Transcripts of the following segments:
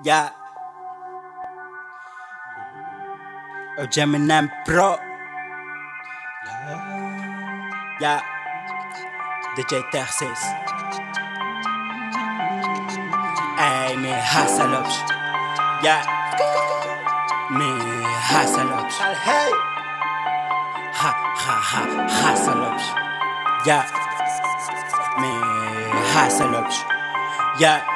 Yeah. Gemini Pro. Yeah. DJ Tersis. Ey mi hasalopş. Yeah. Mi hasalopş. Hey. Hasalopş. Yeah. Mi hasalopş. Yeah.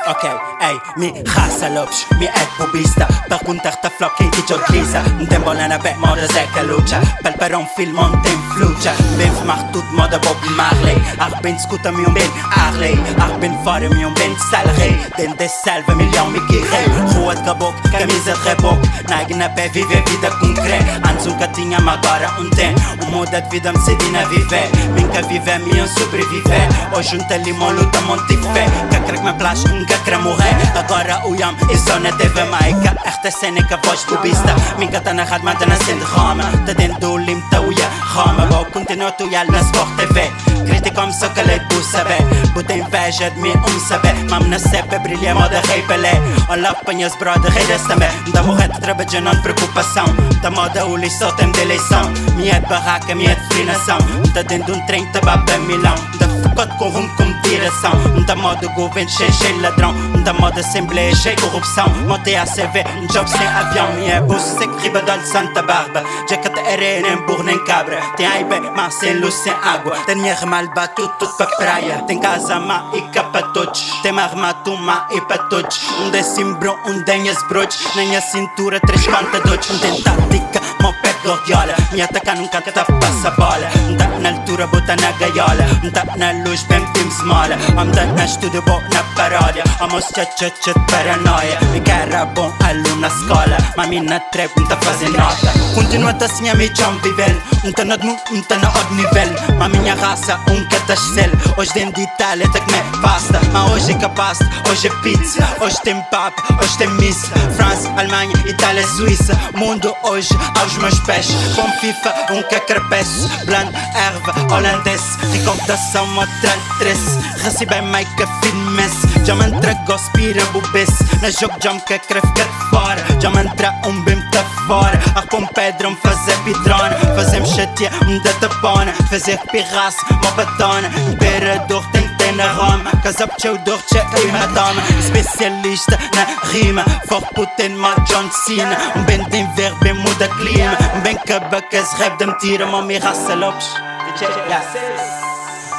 Okay, ey, mi hasalopsh, mi et bubista Perguntar ta flok quem te utiliza Tem bola na pé, moda Zeca lucha Palpar film on tem flucha Ben vermacht tot moda Bob Marley Ach ben scooter mi ben Harley Ach ben fora mi ben salrei Den de salve milhão mi guirei Rua de caboclo, camisa de reboco Nag na pé, vive vida concreta Antes tinha, mas agora tem muda de vida me cedi na viver Minha viver, minha sobreviver Hoje limão, luta, monte fé Que crack me plas, quer morrer Agora o yam e só na TV Maica Esta cena é que a voz cubista Minha tá na rádio, mas tá na cena de Roma Tá dentro do limpo, tá uia Roma Vou continuar tu yal na Sport TV Criticam-me só que leite por saber Bota inveja de mim, saber Mam na cepa, brilha, moda rei Pelé Olá, apanhas brother, rei desse também Da morrer de trabalho, não de preocupação Da moda o lixo, só tem de eleição Minha de barraca, minha de frinação Tá dentro de um trem, tá baba milão Da focote com rumo como tiração Da moda governo, cheio ladrão Da moda assembleia, cheio corrupção Montei a CV, job sem avião Minha bolsa seco, riba de Santa Bárbara Jacket areia, nem burro, nem cabra Tem aí bem, mas sem luz, sem água Tem minha remal, batu, tudo pra praia Tem casa má e cá pra todos Tem armado má e pra todos Décimo bron, denhas brotes Na minha cintura, 3 contadores Tem tática, meu pé gloriola Minha taca nunca tá passa bola Tá na altura, bota na gaiola Tá na luz, bem time smola Tá na estúdio, bom na paródia Almoço, tchat, paranoia Me cara bom aluno na escola Mami na trap, não tá fazendo nota Continua assim a me chão vivendo Não tá na outro nível Mas minha raça, que tá excel Hoje tem de Itália, tá que me pasta Mas hoje é capaz, hoje é pizza Hoje tem papo, hoje tem missa França, Alemanha, Itália, Suíça Mundo hoje aos meus pés Com FIFA, que crepeço Blando, erva, holandês Recordação, outra trece Recebem mais que firmeza Já me entregou, spira, bubesse Na jogo já me quer ficar fora Já me entra bem tá fora Arpom pedra, me fazer pidrona Fazer-me chatear, me dá tapona Fazer pirraça, uma batona Imperador tem que ter na Roma Casa pcheudor, tchê e madonna Especialista na rima For Putin, mal John Cena Bem tem verbo, bem muda clima Bem cabacas, rap de mentira Mó me raça Lopes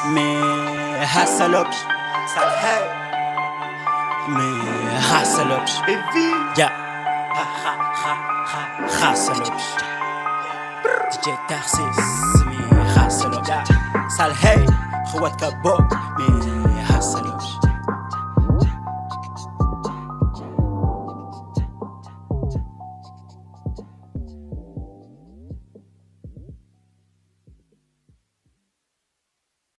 Me raça Lopes Me raça Lopes Yeah raça Lopes DJ Tersis Me raça Lopes Sal hey, Rua de Caboclo